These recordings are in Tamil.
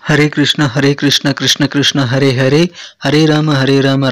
ஹரே கிருஷ்ணா கிருஷ்ண கிருஷ்ண ஹரே ஹரே, ஹரே ராம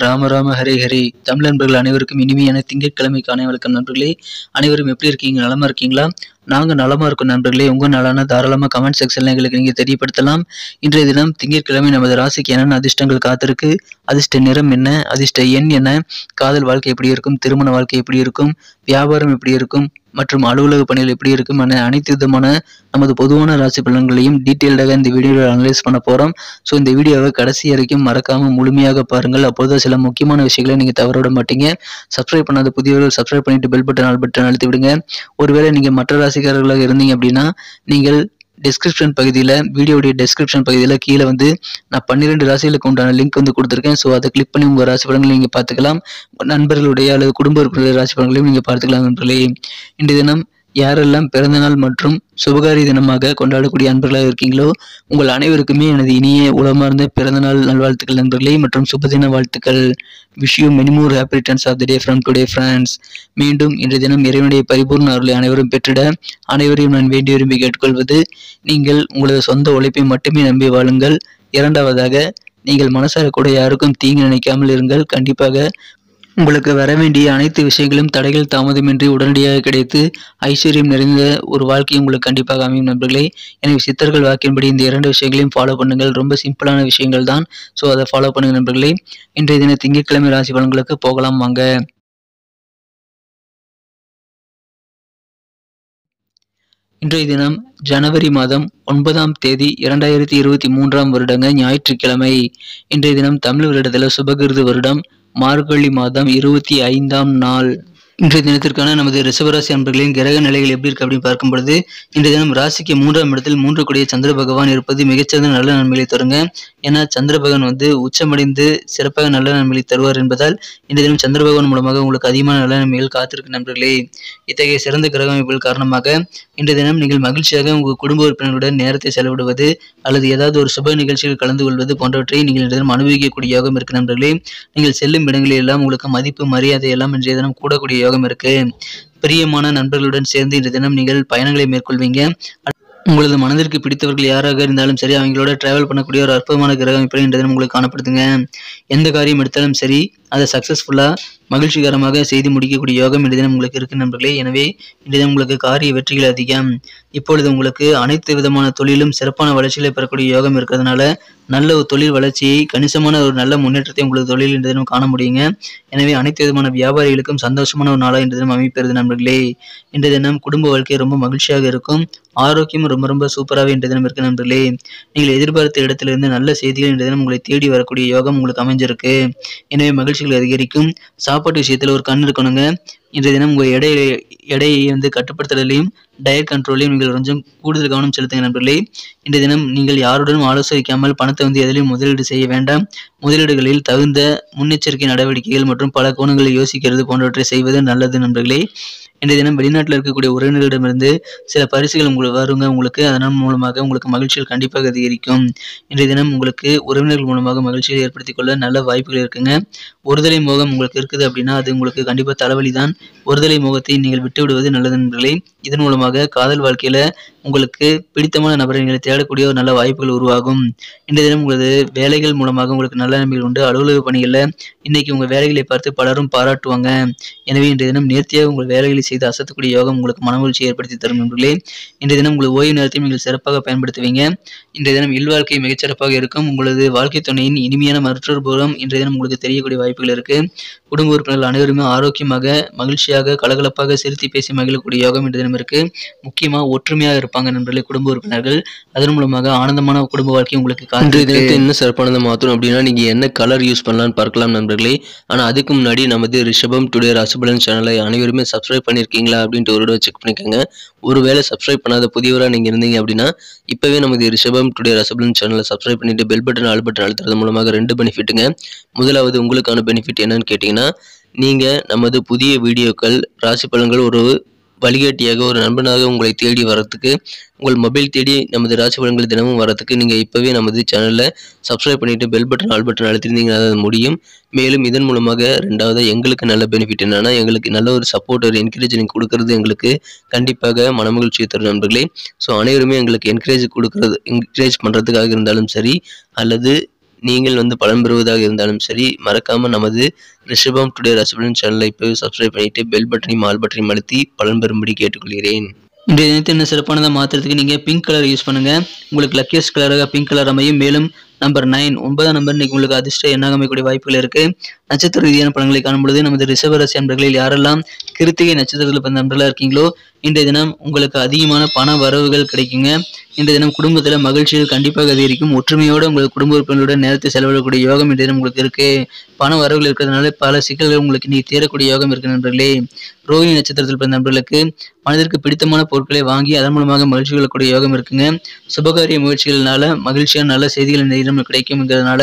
ராம ராம ஹரே ஹரே. தமிழ் நண்பர்கள் அனைவருக்கும் இனிமையான திங்கட்கிழமைக்கான வணக்கம் நண்பர்களே. அனைவரும் எப்படி இருக்கீங்க? நலமா இருக்கீங்களா? நாங்கள் நலமா இருக்கோம் நண்பர்களே. உங்கள் நலனா தாராளமாக கமெண்ட் செக்ஷனில் எங்களுக்கு நீங்கள் தெரியப்படுத்தலாம். இன்றைய தினம் திங்கட்கிழமை நமது ராசிக்கு என்னென்ன அதிர்ஷ்டங்கள் காத்திருக்கு, அதிர்ஷ்ட நிறம் என்ன, அதிர்ஷ்ட எண் என்ன, காதல் வாழ்க்கை எப்படி இருக்கும், திருமண வாழ்க்கை எப்படி இருக்கும், வியாபாரம் எப்படி இருக்கும் மற்றும் அலுவலக பணிகள் எப்படி இருக்கும் என அனைத்து விதமான நமது பொதுவான ராசி பலன்களையும் டீட்டெயில்டாக இந்த வீடியோவில் அனலைஸ் பண்ண போகிறோம். ஸோ இந்த வீடியோவை கடைசி வரைக்கும் மறக்காமல் முழுமையாக பாருங்கள். அப்போது சில முக்கியமான விஷயங்களை நீங்கள் தவற விட மாட்டீங்க. சப்ஸ்கிரைப் பண்ணாத புதியவர்கள் சப்ஸ்கிரைப் பண்ணிட்டு பெல் பட்டன் ஆல் பட்டன் அழுத்தி விடுங்க. ஒருவேளை நீங்கள் மற்ற ராசிக்காரர்களாக இருந்தீங்க அப்படின்னா நீங்கள் டிஸ்கிரிப்ஷன் பகுதியில், வீடியோடைய டிஸ்கிரிப்ஷன் பகுதியில் கீழே வந்து நான் 12 ராசிகளுக்கு உண்டான லிங்க் வந்து கொடுத்துருக்கேன். ஸோ அதை கிளிக் பண்ணி உங்கள் ராசி பலன்களை நீங்கள் பார்த்துக்கலாம். நண்பர்களுடைய அல்லது குடும்ப உறுப்பினர் ராசி பலன்களையும் நீங்கள் பார்த்துக்கலாம் நண்பர்களே. இன்றைய தினம் யாரெல்லாம் பிறந்தநாள் மற்றும் சுபகாரிய தினமாக கொண்டாடக்கூடிய அன்பர்களாக இருக்கீங்களோ உங்கள் அனைவருக்குமே எனது இனிய உளமார்ந்த பிறந்தநாள் நல்வாழ்த்துக்கள் நண்பர்களே மற்றும் சுபதின வாழ்த்துக்கள். Wish you many more happy returns of the day from today friends. மீண்டும் இன்றைய தினம் இறைவனுடைய பரிபூர்ண அருளை அனைவரும் பெற்றிட அனைவரையும் நான் வேண்டி விரும்பி கேட்டுக்கொள்வது, நீங்கள் உங்களது சொந்த உழைப்பை மட்டுமே நம்பி வாழுங்கள். இரண்டாவதாக, நீங்கள் மனசார கூட யாருக்கும் தீங்கு நினைக்காமல் இருங்கள். கண்டிப்பாக உங்களுக்கு வர வேண்டிய அனைத்து விஷயங்களும் தடைகள் தாமதமின்றி உடனடியாக கிடைத்து ஐஸ்வர்யம் நிறைந்த ஒரு வாழ்க்கை உங்களுக்கு கண்டிப்பாக அமையும் நண்பர்களே. எனவே சித்தர்கள் வாக்கின்படி இந்த 2 விஷயங்களையும் ஃபாலோ பண்ணுங்கள். ரொம்ப சிம்பிளான விஷயங்கள் தான். ஸோ அதை ஃபாலோ பண்ணுங்க நண்பர்களே. இன்றைய தின திங்கட்கிழமை ராசி பலன்களுக்கு போகலாம் வாங்க. இன்றைய தினம் ஜனவரி மாதம் 9ஆம் தேதி 2023ஆம் வருடங்க ஞாயிற்றுக்கிழமை. இன்றைய தினம் தமிழ் வருடத்தில் சுபகிருது வருடம் மார்கழி மாதம் 25ஆம் நாள். இன்றைய தினத்திற்கான நமது ரிஷபராசி அன்பர்களின் கிரக நிலைகள் எப்படி இருக்கு அப்படின்னு பார்க்கும் பொழுது, இன்றைய தினம் ராசிக்கு 3ஆம் இடத்தில் 3 கூடிய சந்திர பகவான் இருப்பது மிகச்சிறந்த நல்ல நன்மைகளை தருங்க. ஏன்னா சந்திர பகவான் வந்து உச்சமடைந்து சிறப்பாக நல்ல நன்மைகளை தருவார் என்பதால் இன்றைய தினம் சந்திர பகவான் மூலமாக உங்களுக்கு அதிகமான நல்ல நன்மைகள் காத்திருக்கு நண்பர்களே. இத்தகைய சிறந்த கிரக அமைப்புகள் காரணமாக இன்றைய தினம் நீங்கள் மகிழ்ச்சியாக உங்கள் குடும்ப உறுப்பினர்களுடன் நேரத்தை செலவிடுவது அல்லது ஏதாவது ஒரு சுப நிகழ்ச்சியில் கலந்து கொள்வது போன்றவற்றை நீங்கள் இன்றைய தினம் அனுபவிக்கக்கூடிய யோகம் இருக்கு நண்பர்களே. நீங்கள் செல்லும் இடங்களில் எல்லாம் உங்களுக்கு மதிப்பு மரியாதை எல்லாம் இன்றைய தினம் கூடக்கூடிய யோகம் இருக்கு. பிரியமான நண்பர்களுடன் சேர்ந்து இன்றைய தினம் நீங்கள் பயணங்களை மேற்கொள்வீங்க. உங்களது மனதிற்கு பிடித்தவர்கள் யாராக இருந்தாலும் சரி, அவங்களோட டிராவல் பண்ணக்கூடிய ஒரு அற்புதமான கிரக அமைப்பை இன்றைய தினம் உங்களுக்கு காணப்படுதுங்க. எந்த காரியம் எடுத்தாலும் சரி அதை சக்சஸ்ஃபுல்லாக மகிழ்ச்சிகரமாக செய்து முடிக்கக்கூடிய யோகம் இன்றைய தினம் உங்களுக்கு இருக்கு நண்பர்களே. எனவே இன்றைய தினம் உங்களுக்கு காரிய வெற்றிகள் அதிகம். இப்பொழுது உங்களுக்கு அனைத்து விதமான தொழிலும் சிறப்பான வளர்ச்சிகளை பெறக்கூடிய யோகம் இருக்கிறதுனால நல்ல ஒரு தொழில் வளர்ச்சியை, கணிசமான ஒரு நல்ல முன்னேற்றத்தை உங்களது தொழில் இன்றைய தினம் காண முடியுங்க. எனவே அனைத்து விதமான வியாபாரிகளுக்கும் சந்தோஷமான ஒரு நாளாக இன்றைய தினம் அமைப்பெறுது நண்பர்களே. இன்றைய தினம் குடும்ப வாழ்க்கை ரொம்ப மகிழ்ச்சியாக இருக்கும். ஆரோக்கியம் ரொம்ப ரொம்ப சூப்பராகவே இன்றைய தினம் இருக்கு நண்பர்களே. நீங்கள் எதிர்பார்த்த இடத்திலிருந்து நல்ல செய்திகள் இன்றைய தினம் உங்களை தேடி வரக்கூடிய யோகம் உங்களுக்கு அமைஞ்சிருக்கு. எனவே மகிழ்ச்சிகள் அதிகரிக்கும். சாப்பாட்டு விஷயத்தில் ஒரு கண் இருக்கணுங்க. இன்றைய தினம் உங்கள் எடையை வந்து கட்டுப்படுத்துறதுலையும் டயட் கண்ட்ரோலையும் நீங்கள் கொஞ்சம் கூடுதல் கவனம் செலுத்துங்க நண்பர்களே. இன்றைய தினம் நீங்கள் யாருடனும் ஆலோசிக்காமல் பணத்தை வந்து எதிலையும் முதலீடு செய்ய வேண்டாம். முதலீடுகளில் தகுந்த முன்னெச்சரிக்கை நடவடிக்கைகள் மற்றும் பல கோணங்களில் யோசிக்கிறது போன்றவற்றை செய்வது நல்லது நண்பர்களே. இன்றைய தினம் வெளிநாட்டில் இருக்கக்கூடிய உறவினர்களிடமிருந்து சில பரிசுகள் உங்களுக்கு வருங்க. உங்களுக்கு அதன் மூலமாக உங்களுக்கு மகிழ்ச்சிகள் கண்டிப்பாக அதிகரிக்கும். இன்றைய தினம் உங்களுக்கு உறவினர்கள் மூலமாக மகிழ்ச்சியை ஏற்படுத்திக் கொள்ள நல்ல வாய்ப்புகள் இருக்குங்க. ஒருதலை மோகம் உங்களுக்கு இருக்குது அப்படின்னா அது உங்களுக்கு கண்டிப்பாக தலைவலி தான். ஒருதலை மோகத்தை நீங்கள் விட்டு விடுவது நல்லது நண்பர்களே. இதன் மூலமாக காதல் வாழ்க்கையில உங்களுக்கு பிடித்தமான நபரை நீங்கள் தேடக்கூடிய ஒரு நல்ல வாய்ப்புகள் உருவாகும். இன்றைய தினம் உங்களது வேலைகள் மூலமாக உங்களுக்கு நல்ல நன்மைகள் உண்டு. அலுவலக பணிகளில் இன்னைக்கு உங்கள் வேலைகளை பார்த்து பலரும் பாராட்டுவாங்க. எனவே இன்றைய தினம் நேர்த்தியாக உங்கள் வேலைகளை செய்து அசத்தக்கூடிய யோகம் உங்களுக்கு மனமகிழ்ச்சியை ஏற்படுத்தி தரும் நண்பர்களே. இன்றைய தினம் உங்கள் ஓய்வு நேரத்தையும் நீங்கள் சிறப்பாக பயன்படுத்துவீங்க. இன்றைய தினம் இல்வாழ்க்கை மிகச்சிறப்பாக இருக்கும். உங்களது வாழ்க்கை துணையின் இனிமையான மற்றொரு புறம் இன்றைய தினம் உங்களுக்கு தெரியக்கூடிய வாய்ப்புகள் இருக்கு. குடும்ப உறுப்பினர்கள் அனைவருமே ஆரோக்கியமாக, மகிழ்ச்சியாக, கலகலப்பாக சிரித்து பேசி மகிழக்கூடிய யோகம் இன்றைய தினம் இருக்கு. முக்கியமாக ஒற்றுமையாக இருப்பாங்க நண்பர்களே குடும்ப உறுப்பினர்கள். அதன் மூலமாக ஆனந்தமான குடும்ப வாழ்க்கை உங்களுக்கு இன்றைய தினத்தை இன்னும் சிறப்பானதை மாற்றணும் அப்படின்னா நீங்க என்ன கலர் யூஸ் பண்ணலாம்னு பார்க்கலாம் நண்பர்களே. ஆனா அதுக்கு முன்னாடி நமது ரிஷபம் டுடே ராசிபலன் சேனலை அனைவருமே சப்ஸ்கிரைப் பண்ணிருக்கீங்களா அப்படின்ட்டு ஒரு செக் பண்ணிக்கோங்க. ஒருவேளை சப்ஸ்கிரைப் பண்ணாத புதியவராக நீங்க இருந்தீங்க அப்படின்னா இப்பவே நமது ரிஷபம் டுடே ராசிபலன் சேனலை சப்ஸ்கிரைப் பண்ணிட்டு பெல் பட்டன் ஆல் பட்டன் அழுத்துறது மூலமாக 2 பெனிஃபிட்டுங்க. முதலாவது உங்களுக்கான பெனிஃபிட் என்னன்னு கேட்டீங்கன்னா, நீங்க நமது புதிய வீடியோக்கள் ராசி பலன்கள் ஒரு வழிகாட்டியாக ஒரு நண்பனாக உங்களை தேடி வரதுக்கு, உங்கள் மொபைல் தேடி நமது ராசி பலன்கள் தினமும் வரதுக்கு நீங்கள் இப்போவே நமது சேனலை சப்ஸ்கிரைப் பண்ணிவிட்டு பெல் பட்டன் ஆல் பட்டன் அழுத்திருந்தீங்கன்னா அது முடியும். மேலும் இதன் மூலமாக ரெண்டாவது எங்களுக்கு நல்ல பெனிஃபிட் என்னன்னா, எங்களுக்கு நல்ல ஒரு சப்போர்ட் ஒரு என்கரேஜ் நீங்கள் கொடுக்கறது எங்களுக்கு கண்டிப்பாக மனமகிழ்ச்சியை தரும் நண்பர்களே. ஸோ அனைவருமே எங்களுக்கு என்கரேஜ் பண்ணுறதுக்காக இருந்தாலும் சரி, அல்லது நீங்கள் பலன் பெறுவதாக இருந்தாலும் சரி, மறக்காமல் நமது ரிஷபம் டுடே ராசி பலன் சேனலை இப்போவே சப்ஸ்கிரைப் பண்ணிவிட்டு பெல் பட்டனையும் ஆல் பட்டனையும் அழுத்தி பலன் பெறும்படி கேட்டுக்கொள்கிறேன். இன்றைய தினத்தை என்ன சிறப்பானதை மாற்றுறதுக்கு நீங்கள் பிங்க் கலர் யூஸ் பண்ணுங்கள். உங்களுக்கு லக்கியஸ்ட் கலராக பிங்க் கலர் அமையும். மேலும் நம்பர் 9 9ஆம் நம்பர் இன்னைக்கு உங்களுக்கு அதிர்ஷ்ட எண்ணாக அமையக்கூடிய வாய்ப்புகள் இருக்குது. நட்சத்திர ரீதியான பலன்களை காணும்பொழுது நமது ரிஷபராசி நண்பர்களில் யாரெல்லாம் கிருத்திகை நட்சத்திரத்தில் பிறந்த நண்பர்களாக இருக்கீங்களோ இன்றைய தினம் உங்களுக்கு அதிகமான பண வரவுகள் கிடைக்குங்க. இன்றைய தினம் குடும்பத்தில் மகிழ்ச்சிகள் கண்டிப்பாக அதிகரிக்கும். ஒற்றுமையோடு உங்கள் குடும்ப உறுப்பினருடன் நேரத்தை செலவிடக்கூடிய யோகம் இன்றைய தினம் உங்களுக்கு இருக்கு. பண வரவுகள் இருக்கிறதுனால பல சிக்கல்கள் உங்களுக்கு இன்னைக்கு தேரக்கூடிய யோகம் இருக்கு நண்பர்களே. ரோஹிணி நட்சத்திரத்தில் பிறந்த நண்பர்களுக்கு மனதிற்கு பிடித்தமான பொருட்களை வாங்கி அதன் மூலமாக மகிழ்ச்சி கொள்ளக்கூடிய யோகம் இருக்குங்க. சுபகாரிய முயற்சிகளினால மகிழ்ச்சியான நல்ல செய்திகள் இந்த தினம் கிடைக்கும்ங்கிறதுனால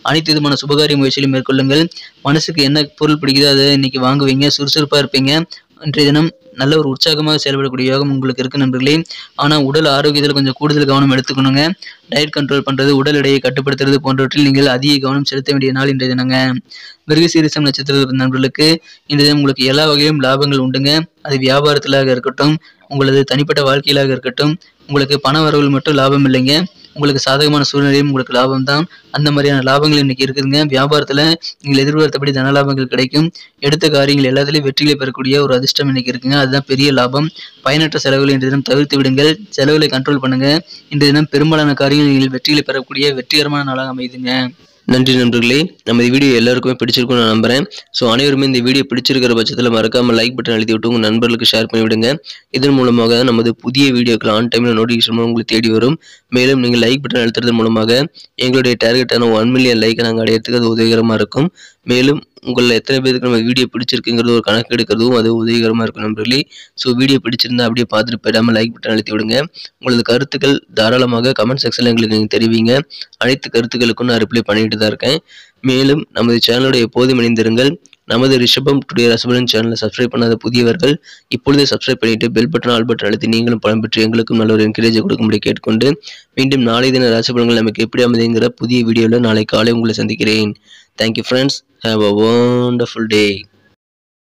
அனைத்து விதமான சுபகாரிய முயற்சிகளையும் மேற்கொள்ளுங்கள். மனசுக்கு என்ன பொருள் பிடிக்குதோ அதை இன்னைக்கு வாங்குவீங்க. சுறுசுறுப்பாக இருப்பீங்க. இன்றைய தினம் நல்ல ஒரு உற்சாகமாக செயல்படக்கூடிய யோகம் உங்களுக்கு இருக்கு நண்பர்களே. ஆனால் உடல் ஆரோக்கியத்தில் கொஞ்சம் கூடுதல் கவனம் எடுத்துக்கணுங்க. டயட் கண்ட்ரோல் பண்ணுறது, உடல் எடையை கட்டுப்படுத்துறது போன்றவற்றில் நீங்கள் அதிக கவனம் செலுத்த வேண்டிய நாள் இன்றைய தினங்க. மிருகசீரிசம் நட்சத்திரத்தில் நண்பர்களுக்கு இன்றைய தினம் உங்களுக்கு எல்லா வகையிலும் லாபங்கள் உண்டுங்க. அது வியாபாரத்திலாக இருக்கட்டும், உங்களது தனிப்பட்ட வாழ்க்கையிலாக இருக்கட்டும், உங்களுக்கு பண வரவுகள் மட்டும் லாபம் இல்லைங்க. உங்களுக்கு சாதகமான சூழ்நிலையும் உங்களுக்கு லாபம் தான். அந்த மாதிரியான லாபங்கள் இன்னைக்கு இருக்குதுங்க. வியாபாரத்தில் நீங்கள் எதிர்பார்த்தபடி தன லாபங்கள் கிடைக்கும். எடுத்த காரியங்கள் எல்லாத்துலேயும் வெற்றிகளை பெறக்கூடிய ஒரு அதிர்ஷ்டம் இன்னைக்கு இருக்குங்க. அதுதான் பெரிய லாபம். பயனற்ற செலவுகளை இன்றைய தினம் தவிர்த்து விடுங்கள். செலவுகளை கண்ட்ரோல் பண்ணுங்க. இன்றைய தினம் பெரும்பாலான காரியங்கள் நீங்கள் வெற்றிகளை பெறக்கூடிய வெற்றிகரமான நாளாக அமைதுங்க. நன்றி நண்பர்களே. நம்ம இந்த வீடியோ எல்லாருக்குமே பிடிச்சிருக்கும்னு நான் நம்புறேன். ஸோ அனைவருமே இந்த வீடியோ பிடிச்சிருக்கிற பட்சத்தில் மறக்காமல் லைக் பட்டன் அழுத்தி விட்டு உங்கள் நண்பர்களுக்கு ஷேர் பண்ணிவிடுங்க. இதன் மூலமாக நமது புதிய வீடியோக்கள் ஆன் டைமில் நோட்டிஃபிகேஷன் உங்களுக்கு தேடி வரும். மேலும் நீங்கள் லைக் பட்டன் அழுத்துறது மூலமாக எங்களுடைய டார்கெட்டான 1 மில்லியன் லைக்கை நாங்கள் அடையிறதுக்கு அது உதவிகரமாக இருக்கும். மேலும் உங்களில் எத்தனை பேருக்கு நம்ம வீடியோ பிடிச்சிருக்குங்கிறது ஒரு கணக்கு எடுக்கிறதும் அது உதவிகரமாக இருக்கும் நண்பர்களே. ஸோ வீடியோ பிடிச்சிருந்தா அப்படியே பார்த்துட்டு போயிடாமல் லைக் பட்டன் அழுத்தி விடுங்க. உங்களது கருத்துக்கள் தாராளமாக கமெண்ட் செக்ஷனில் எங்களுக்கு நீங்கள் தெரிவிங்க. அனைத்து கருத்துக்களுக்கும் நான் ரிப்ளை பண்ணிட்டு தான் இருக்கேன். மேலும் நமது சேனலோட எப்போதும் இணைந்திருங்கள். நமது ரிஷபம் டுடே ராசி பலன் சேனலை சப்ஸ்கிரைப் பண்ணாத புதியவர்கள் இப்பொழுதே சப்ஸ்கிரைப் பண்ணிட்டு பெல் பட்டன் ஆல் பட்டன் அழுத்தி நீங்களும் பலன் பெற்று எங்களுக்கும் நல்ல ஒரு என்கரேஜ் கொடுக்கும்படி கேட்டுக்கொண்டு மீண்டும் நாளை தின ராசி பலன்கள் நமக்கு எப்படி அமைதுங்கிற புதிய வீடியோவில் நாளை காலை உங்களை சந்திக்கிறேன். Thank you friends. Have a wonderful day.